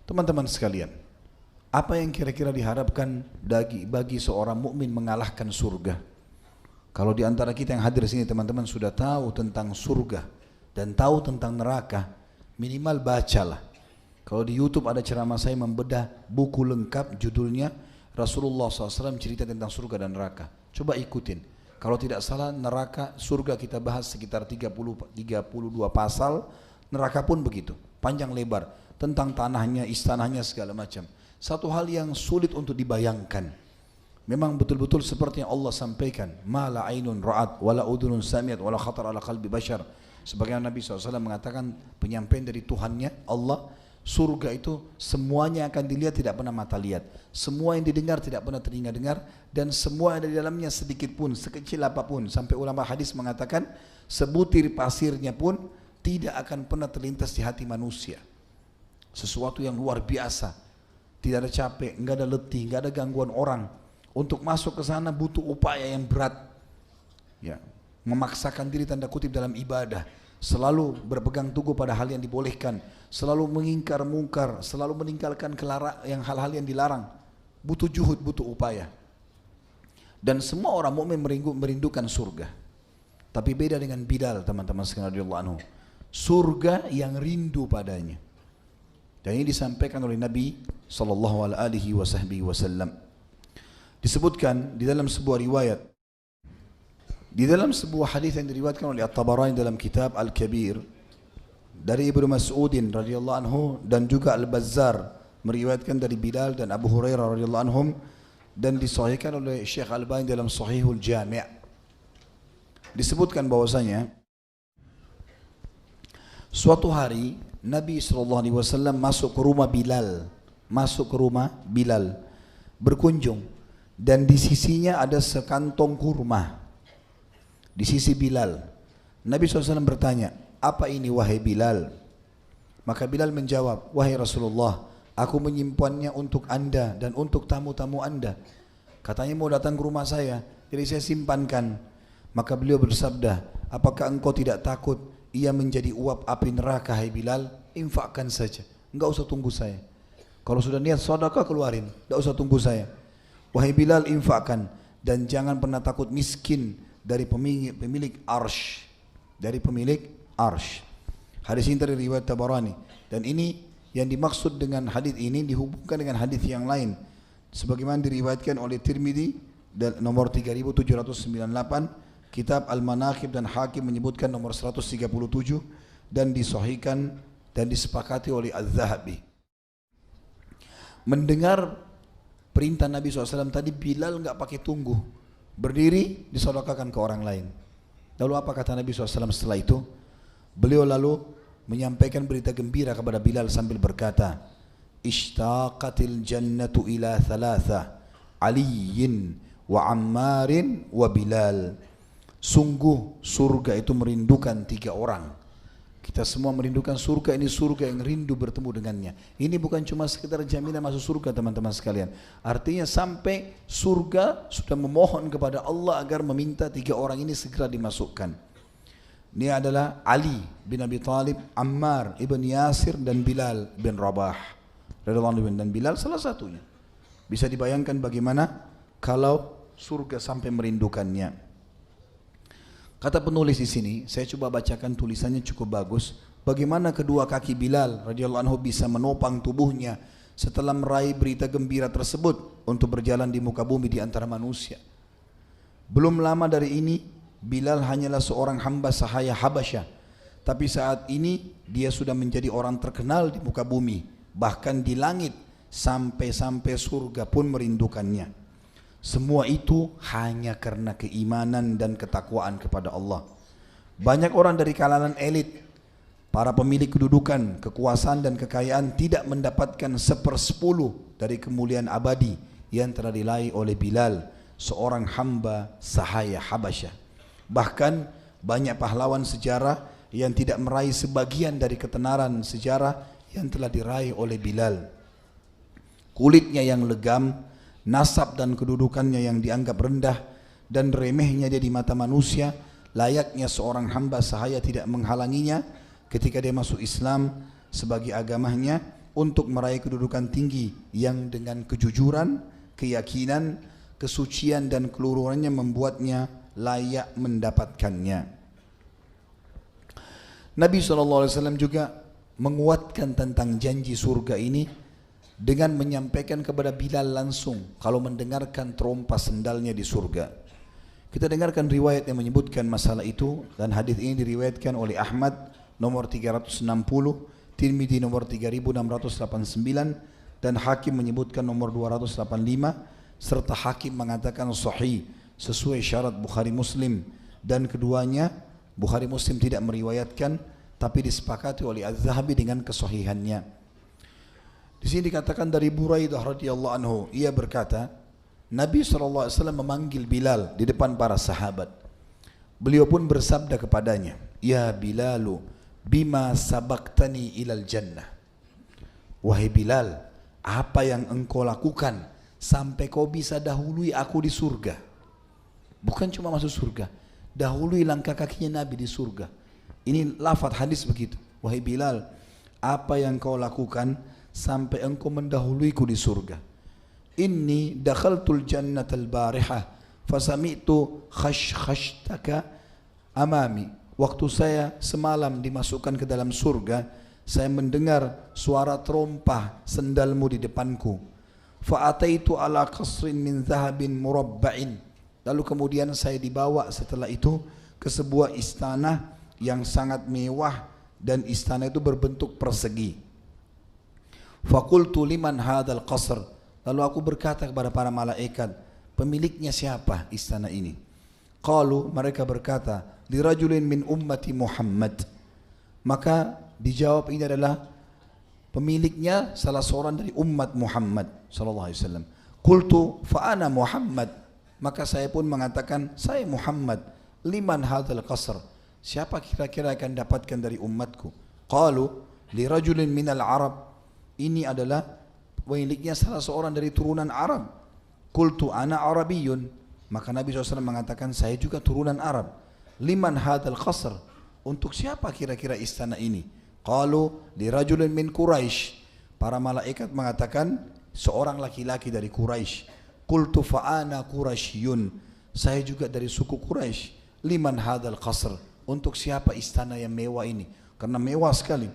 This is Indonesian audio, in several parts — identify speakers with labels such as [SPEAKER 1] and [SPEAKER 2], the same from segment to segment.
[SPEAKER 1] Teman-teman sekalian, apa yang kira-kira diharapkan bagi seorang mukmin mengalahkan surga? Kalau di antara kita yang hadir sini teman-teman sudah tahu tentang surga dan tahu tentang neraka, minimal bacalah. Kalau di YouTube ada ceramah saya membedah buku lengkap judulnya Rasulullah SAW cerita tentang surga dan neraka. Coba ikutin. Kalau tidak salah neraka, surga kita bahas sekitar 32 pasal, neraka pun begitu, panjang lebar, tentang tanahnya, istananya, segala macam. Satu hal yang sulit untuk dibayangkan. Memang betul-betul seperti yang Allah sampaikan, ma la ainun ra'at, wala udhunun sami'at, wala khatar ala qalbi bashar. Sebagaimana Nabi SAW mengatakan penyampaian dari Tuhannya, Allah, surga itu semuanya akan dilihat, tidak pernah mata lihat. Semua yang didengar tidak pernah telinga dengar, dan semua yang ada di dalamnya sedikit pun, sekecil apapun. Sampai ulama hadis mengatakan sebutir pasirnya pun tidak akan pernah terlintas di hati manusia. Sesuatu yang luar biasa. Tidak ada capek, enggak ada letih, enggak ada gangguan orang. Untuk masuk ke sana butuh upaya yang berat. Ya, memaksakan diri tanda kutip dalam ibadah. Selalu berpegang teguh pada hal yang dibolehkan, selalu mengingkar mungkar, selalu meninggalkan hal-hal yang dilarang. Butuh juhud, butuh upaya. Dan semua orang mukmin merindukan surga. Tapi beda dengan Bilal, teman-teman sekalian radhiyallahu anhu. Surga yang rindu padanya. Dan ini disampaikan oleh Nabi sallallahu alaihi wasallam. Disebutkan di dalam sebuah riwayat, di dalam sebuah hadis yang diriwayatkan oleh At-Tabarani dalam kitab Al-Kabir dari Ibnu Mas'udin radhiyallahu anhu, dan juga Al-Bazzar meriwayatkan dari Bilal dan Abu Hurairah radhiyallahu anhum, dan disahihkan oleh Syekh Al-Albani dalam Sahihul Jami'. Disebutkan bahwasanya suatu hari Nabi SAW masuk ke rumah Bilal, berkunjung, dan di sisinya ada sekantong kurma. Di sisi Bilal, Nabi SAW bertanya, apa ini wahai Bilal? Maka Bilal menjawab, wahai Rasulullah, aku menyimpannya untuk anda dan untuk tamu-tamu anda. Katanya mau datang ke rumah saya, jadi saya simpankan. Maka beliau bersabda, apakah engkau tidak takut ia menjadi uap api neraka, hai Bilal? Infakkan saja, enggak usah tunggu saya. Kalau sudah niat sedekah keluarin, enggak usah tunggu saya. Wahai Bilal, infakkan, dan jangan pernah takut miskin dari pemilik arsh, dari pemilik arsh. Hadis ini dari riwayat Tabarani, dan ini yang dimaksud dengan hadis ini dihubungkan dengan hadis yang lain, sebagaimana diriwayatkan oleh Tirmidzi nomor 3798, kitab Al-Manaqib, dan Hakim menyebutkan nomor 137, dan disahihkan dan disepakati oleh Az-Zahabi. Mendengar perintah Nabi SAW tadi, Bilal enggak pakai tunggu, berdiri disedekahkan ke orang lain. Lalu apa kata Nabi SAW setelah itu? Beliau lalu menyampaikan berita gembira kepada Bilal sambil berkata, Ishtaqatil jannatu ila thalatha, Aliyin wa Ammarin wa Bilal. Sungguh surga itu merindukan 3 orang. Kita semua merindukan surga, ini surga yang rindu bertemu dengannya. Ini bukan cuma sekedar jaminan masuk surga teman-teman sekalian. Artinya sampai surga sudah memohon kepada Allah agar meminta 3 orang ini segera dimasukkan. Ini adalah Ali bin Abi Thalib, Ammar ibn Yasir, dan Bilal bin Rabah. Dan Bilal salah satunya. Bisa dibayangkan bagaimana kalau surga sampai merindukannya. Kata penulis di sini, saya coba bacakan tulisannya, cukup bagus. Bagaimana kedua kaki Bilal radhiyallahu anhu bisa menopang tubuhnya setelah meraih berita gembira tersebut untuk berjalan di muka bumi di antara manusia. Belum lama dari ini, Bilal hanyalah seorang hamba sahaya Habasyah, tapi saat ini dia sudah menjadi orang terkenal di muka bumi, bahkan di langit, sampai-sampai surga pun merindukannya. Semua itu hanya karena keimanan dan ketakwaan kepada Allah. Banyak orang dari kalangan elit, para pemilik kedudukan, kekuasaan dan kekayaan tidak mendapatkan 1/10 dari kemuliaan abadi yang telah diraih oleh Bilal, seorang hamba sahaya Habasyah. Bahkan banyak pahlawan sejarah yang tidak meraih sebagian dari ketenaran sejarah yang telah diraih oleh Bilal. Kulitnya yang legam, nasab dan kedudukannya yang dianggap rendah dan remehnya dia di mata manusia, layaknya seorang hamba sahaya tidak menghalanginya ketika dia masuk Islam sebagai agamanya untuk meraih kedudukan tinggi yang dengan kejujuran, keyakinan, kesucian dan keluruhannya membuatnya layak mendapatkannya. Nabi SAW juga menguatkan tentang janji surga ini dengan menyampaikan kepada Bilal langsung kalau mendengarkan trompa sendalnya di surga. Kita dengarkan riwayat yang menyebutkan masalah itu, dan hadis ini diriwayatkan oleh Ahmad nomor 360, Tirmidzi nomor 3689 dan Hakim menyebutkan nomor 285, serta Hakim mengatakan sahih sesuai syarat Bukhari Muslim, dan keduanya Bukhari Muslim tidak meriwayatkan tapi disepakati oleh Az-Zahabi dengan kesahihannya. Di sini dikatakan dari Buraidah radhiyallahu anhu, ia berkata, Nabi SAW memanggil Bilal di depan para sahabat. Beliau pun bersabda kepadanya, "Ya Bilalu, bima sabaktani ilal jannah." Wahai Bilal, apa yang engkau lakukan sampai kau bisa dahului aku di surga? Bukan cuma masuk surga, dahului langkah kakinya Nabi di surga. Ini lafaz hadis begitu. Wahai Bilal, apa yang kau lakukan sampai engkau mendahuluiku di surga? Inni dakhaltul jannatal barihah fasami'tu khashkhashtaka amami. Waktu saya semalam dimasukkan ke dalam surga, saya mendengar suara terompah sendalmu di depanku. Fa'ataitu ala qasrin min zahabin murabba'in. Lalu kemudian saya dibawa setelah itu ke sebuah istana yang sangat mewah, dan istana itu berbentuk persegi. Faqultu liman hadzal qasr. Lalu aku berkata kepada para malaikat, pemiliknya siapa istana ini? Qalu, mereka berkata, lirajulin min ummati Muhammad. Maka dijawab, ini adalah pemiliknya salah seorang dari umat Muhammad sallallahu alaihi wasallam. Qultu fa ana Muhammad. Maka saya pun mengatakan, saya Muhammad. Liman hadzal qasr? Siapa kira-kira akan dapatkan dari umatku? Qalu lirajulin minal Arab. Ini adalah pemiliknya salah seorang dari turunan Arab. Qultu ana Arabiyun. Maka Nabi SAW mengatakan, saya juga turunan Arab. Liman hadzal qasr? Untuk siapa kira-kira istana ini? Qalu lirajulin min Quraisy. Para malaikat mengatakan, seorang laki-laki dari Quraisy. Qultu fa ana Quraisyun. Saya juga dari suku Quraisy. Liman hadzal qasr? Untuk siapa istana yang mewah ini? Karena mewah sekali.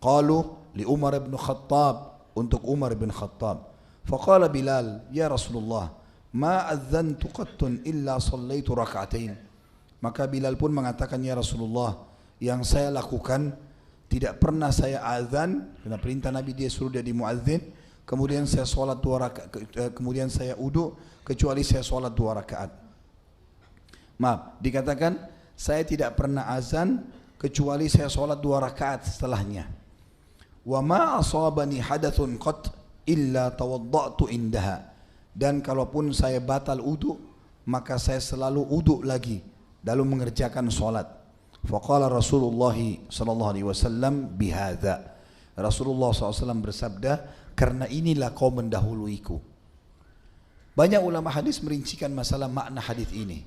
[SPEAKER 1] Qalu li Umar bin Khattab. Untuk Umar bin Khattab. Faqala Bilal, ya Rasulullah, ma adzantu qattun illa sallaitu raka'atain. Maka Bilal pun mengatakan, ya Rasulullah, yang saya lakukan tidak pernah saya azan, karena perintah Nabi dia suruh jadi muadzin, kemudian saya sholat 2 rakaat, kemudian saya wudu, kecuali saya sholat 2 rakaat. Maaf, dikatakan saya tidak pernah azan kecuali saya sholat 2 rakaat setelahnya. Wa ma asabani hadathun qat illa tawadda'tu indaha. Dan kalaupun saya batal wudu, maka saya selalu wudu lagi lalu mengerjakan sholat. Faqala Rasulullah sallallahu alaihi wasallam bihadza. Rasulullah SAW bersabda, karena inilah kau mendahuluiku. Banyak ulama hadis merincikan masalah makna hadis ini.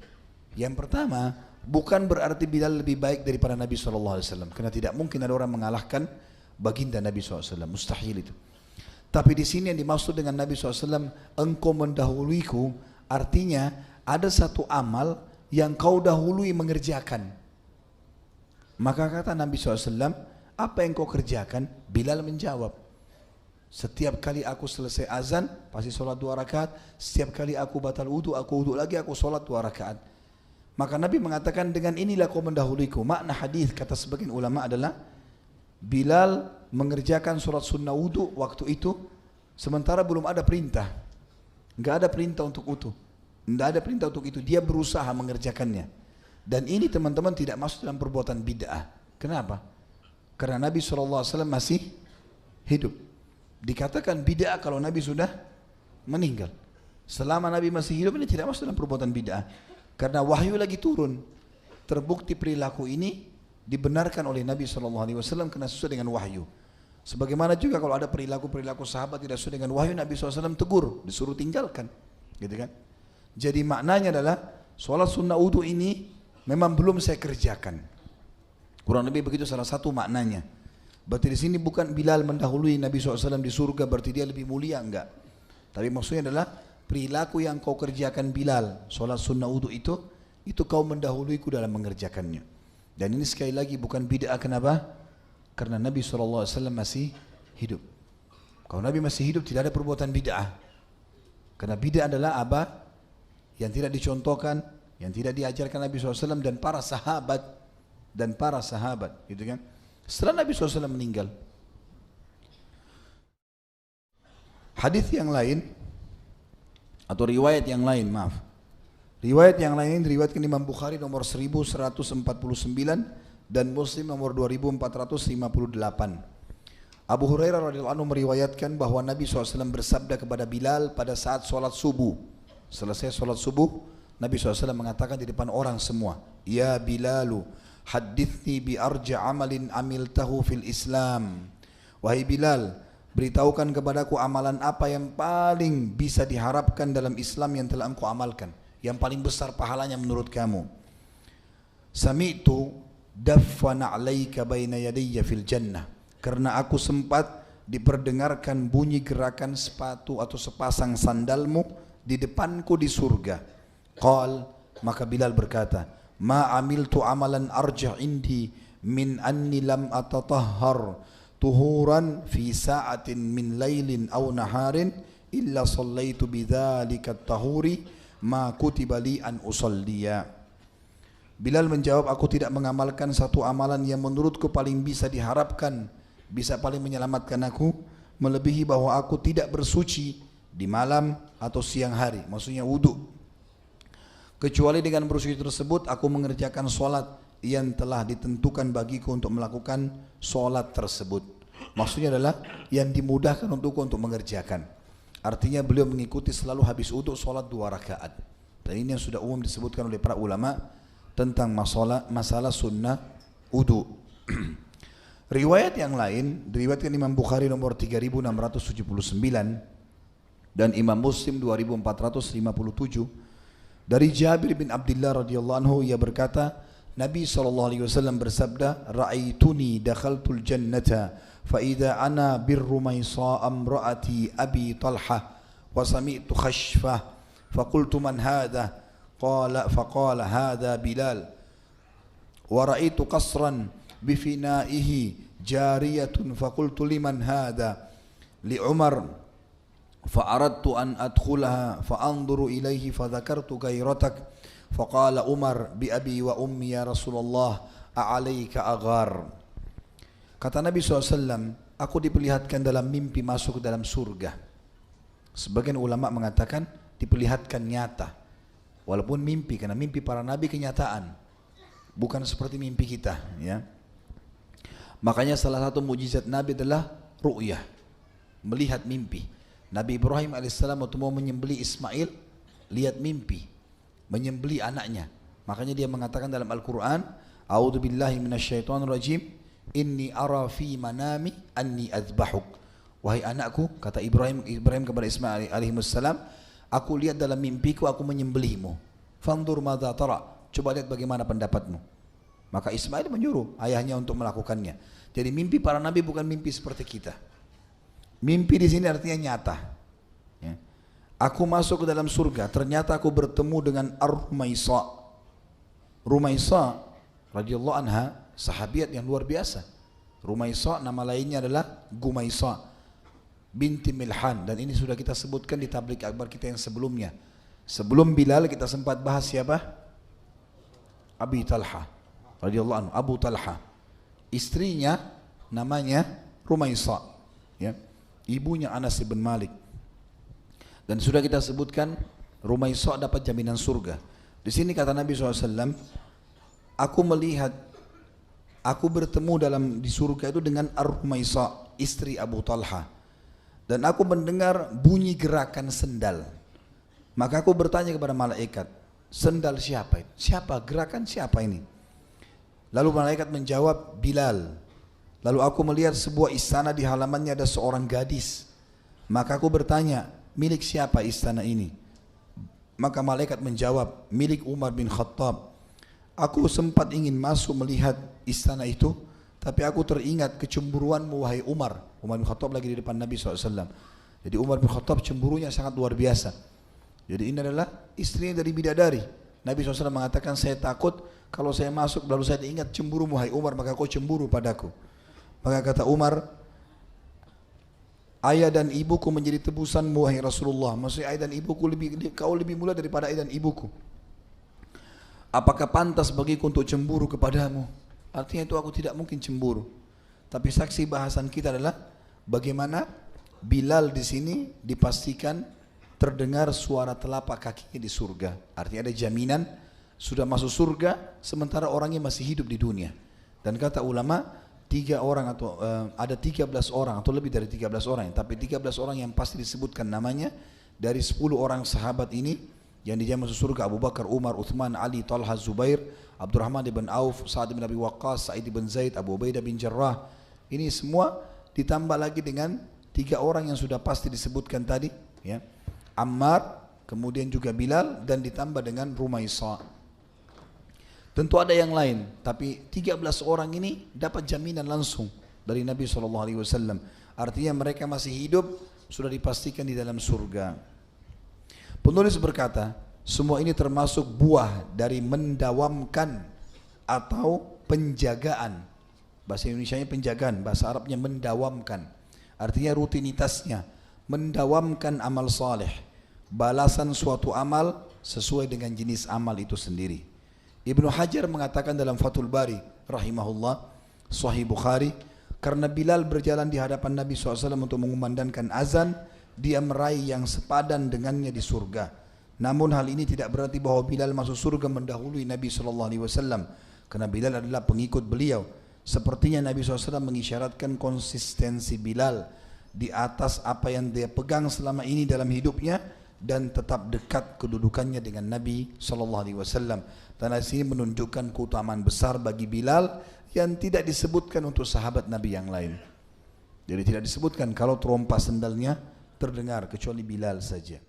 [SPEAKER 1] Yang pertama, bukan berarti Bilal lebih baik daripada Nabi SAW, karena tidak mungkin ada orang mengalahkan baginda Nabi SAW, mustahil itu. Tapi di sini yang dimaksud dengan Nabi SAW, engkau mendahuluiku, artinya ada satu amal yang kau dahului mengerjakan. Maka kata Nabi SAW, apa yang kau kerjakan? Bilal menjawab, setiap kali aku selesai azan pasti sholat 2 rakaat, setiap kali aku batal wudu, aku wudu lagi, aku sholat 2 rakaat. Maka Nabi mengatakan, dengan inilah kau mendahuluiku. Makna hadis kata sebagian ulama adalah Bilal mengerjakan sholat sunnah wudu waktu itu sementara belum ada perintah. Enggak ada perintah untuk wudu. Enggak ada perintah untuk itu, dia berusaha mengerjakannya. Dan ini teman-teman tidak masuk dalam perbuatan bid'ah. Kenapa? Karena Nabi SAW masih hidup. Dikatakan bid'ah kalau Nabi sudah meninggal. Selama Nabi masih hidup ini tidak masuk dalam perbuatan bid'ah. Karena wahyu lagi turun. Terbukti perilaku ini dibenarkan oleh Nabi SAW karena sesuai dengan wahyu. Sebagaimana juga kalau ada perilaku-perilaku sahabat tidak sesuai dengan wahyu, Nabi SAW tegur, disuruh tinggalkan. Gitu kan? Jadi maknanya adalah sholat sunnah wudu ini memang belum saya kerjakan. Kurang lebih begitu salah satu maknanya. Berarti di sini bukan Bilal mendahului Nabi SAW di surga, berarti dia lebih mulia, enggak. Tapi maksudnya adalah perilaku yang kau kerjakan Bilal, solat sunnah wudu itu kau mendahuluiku dalam mengerjakannya. Dan ini sekali lagi bukan bid'ah, kenapa? Karena Nabi SAW masih hidup. Kalau Nabi masih hidup tidak ada perbuatan bid'ah. Karena bid'ah adalah apa? Yang tidak dicontohkan, yang tidak diajarkan Nabi SAW dan para sahabat, gitu kan? Setelah Nabi SAW meninggal, hadis yang lain atau riwayat yang lain, riwayat yang lain ini diriwayatkan Imam Bukhari nomor 1149 dan Muslim nomor 2458. Abu Hurairah radhiyallahu anhu meriwayatkan bahwa Nabi SAW bersabda kepada Bilal pada saat sholat subuh. Selesai sholat subuh, Nabi SAW mengatakan di depan orang semua, "Ya Bilalu, hadithni bi arja amalin amiltahu fil Islam." Wahai Bilal, beritahukan kepadaku amalan apa yang paling bisa diharapkan dalam Islam yang telah engkau amalkan, yang paling besar pahalanya menurut kamu. Sami'tu daffana 'alaika baina yadayya fil jannah. Karena aku sempat diperdengarkan bunyi gerakan sepatu atau sepasang sandalmu di depanku di surga. Qal, maka Bilal berkata, "Ma amiltu amalan arja indi min anni lam atatahhar tuhuran fi sa'atin min lailin aw naharin illa sallaitu bidzalika at-tahuri ma kutiba li an usalliya." Bilal menjawab, aku tidak mengamalkan satu amalan yang menurutku paling bisa diharapkan, bisa paling menyelamatkan aku, melebihi bahwa aku tidak bersuci di malam atau siang hari, maksudnya wudu. Kecuali dengan bersuci tersebut aku mengerjakan solat yang telah ditentukan bagiku untuk melakukan solat tersebut. Maksudnya adalah yang dimudahkan untukku untuk mengerjakan. Artinya beliau mengikuti selalu habis wudu solat 2 rakaat. Dan ini yang sudah umum disebutkan oleh para ulama tentang masalah sunnah wudu. Riwayat yang lain diriwayatkan Imam Bukhari nomor 3679 dan Imam Muslim 2457 dari Jabir bin Abdullah radhiyallahu anhu, ia berkata, Nabi SAW bersabda, "Ra'aituni dakhaltul jannata fa idza ana birrumaysa amraati Abi Talha wa sami'tu khashfah fa qultu man hadha faqala hadha Bilal wa ra'aitu qasran bifinaihi jariyatun fa qultu liman hadha li Umar fa aradtu an adkhulaha fa anzuru ilayhi fa dhakartu gairatak faqala Umar bi abi wa ummi ya Rasulullah a'alaika aghar." Kata Nabi SAW, aku diperlihatkan dalam mimpi masuk ke dalam surga. Sebagian ulama mengatakan diperlihatkan nyata, walaupun mimpi, karena mimpi para nabi kenyataan, bukan seperti mimpi kita, ya. Makanya salah satu mujizat Nabi adalah ru'yah, melihat mimpi. Nabi Ibrahim alaihissalam waktu mau menyembelih Ismail, lihat mimpi, menyembelih anaknya. Makanya dia mengatakan dalam Al-Quran, "A'udzu billahi minasyaitonir rajim, inni ara fi manami anni adzbahuk." Wahai anakku, kata Ibrahim kepada Ismail alaihissalam, aku lihat dalam mimpiku aku menyembelihmu. Fandur madza tara, coba lihat bagaimana pendapatmu. Maka Ismail menyuruh ayahnya untuk melakukannya. Jadi mimpi para nabi bukan mimpi seperti kita. Mimpi di sini artinya nyata. Ya. Aku masuk ke dalam surga, ternyata aku bertemu dengan Ar-Rumaysa. Rumaysa radhiyallahu anha, sahabiat yang luar biasa. Rumaysa nama lainnya adalah Gumaysa binti Milhan, dan ini sudah kita sebutkan di tablik akbar kita yang sebelumnya. Sebelum Bilal kita sempat bahas siapa? Abi Talha radhiyallahu anhu, Abu Talha. Istrinya namanya Rumaysa, ya. Ibunya Anas bin Malik. Dan sudah kita sebutkan Rumaysa dapat jaminan surga. Di sini kata Nabi SAW, aku melihat, aku bertemu di surga itu dengan Ar-Rumaysa, istri Abu Talha. Dan aku mendengar bunyi gerakan sendal. Maka aku bertanya kepada malaikat, sendal siapa? Siapa? Gerakan siapa ini? Lalu malaikat menjawab, Bilal. Lalu aku melihat sebuah istana, di halamannya ada seorang gadis. Maka aku bertanya, milik siapa istana ini? Maka malaikat menjawab, milik Umar bin Khattab. Aku sempat ingin masuk melihat istana itu, tapi aku teringat kecemburuanmu wahai Umar. Umar bin Khattab lagi di depan Nabi SAW. Jadi Umar bin Khattab cemburunya sangat luar biasa. Jadi ini adalah istrinya dari bidadari. Nabi SAW mengatakan, saya takut kalau saya masuk lalu saya ingat cemburu wahai Umar, maka kau cemburu padaku. Maka kata Umar, ayah dan ibuku menjadi tebusanmu wahai Rasulullah. Maksudnya ayah dan ibuku kau lebih mulia daripada ayah dan ibuku. Apakah pantas bagiku untuk cemburu kepadamu? Artinya itu aku tidak mungkin cemburu. Tapi saksi bahasan kita adalah bagaimana Bilal di sini dipastikan terdengar suara telapak kakinya di surga. Artinya ada jaminan sudah masuk surga sementara orangnya masih hidup di dunia. Dan kata ulama 3 orang atau ada 13 orang atau lebih dari 13 orang, tapi 13 orang yang pasti disebutkan namanya dari 10 orang sahabat ini yang dijamin masuk surga: Abu Bakar, Umar, Uthman, Ali, Talha, Zubair, Abdurrahman bin Auf, Sa'ad bin Abi Waqqas, Sa'id bin Zaid, Abu Ubaidah bin Jarrah. Ini semua ditambah lagi dengan 3 orang yang sudah pasti disebutkan tadi, ya. Ammar, kemudian juga Bilal, dan ditambah dengan Rumaisa. Tentu ada yang lain, tapi 13 orang ini dapat jaminan langsung dari Nabi SAW. Artinya mereka masih hidup, sudah dipastikan di dalam surga. Penulis berkata, semua ini termasuk buah dari mendawamkan atau penjagaan. Bahasa Indonesianya penjagaan, bahasa Arabnya mendawamkan. Artinya rutinitasnya, mendawamkan amal saleh, balasan suatu amal sesuai dengan jenis amal itu sendiri. Ibnu Hajar mengatakan dalam Fathul Bari rahimahullah, Sahih Bukhari, karena Bilal berjalan di hadapan Nabi SAW untuk mengumandangkan azan, dia meraih yang sepadan dengannya di surga. Namun hal ini tidak berarti bahwa Bilal masuk surga mendahului Nabi SAW, karena Bilal adalah pengikut beliau. Sepertinya Nabi SAW mengisyaratkan konsistensi Bilal di atas apa yang dia pegang selama ini dalam hidupnya, dan tetap dekat kedudukannya dengan Nabi SAW. Dan di sini menunjukkan keutamaan besar bagi Bilal yang tidak disebutkan untuk sahabat Nabi yang lain. Jadi tidak disebutkan kalau terompa sendalnya terdengar kecuali Bilal saja.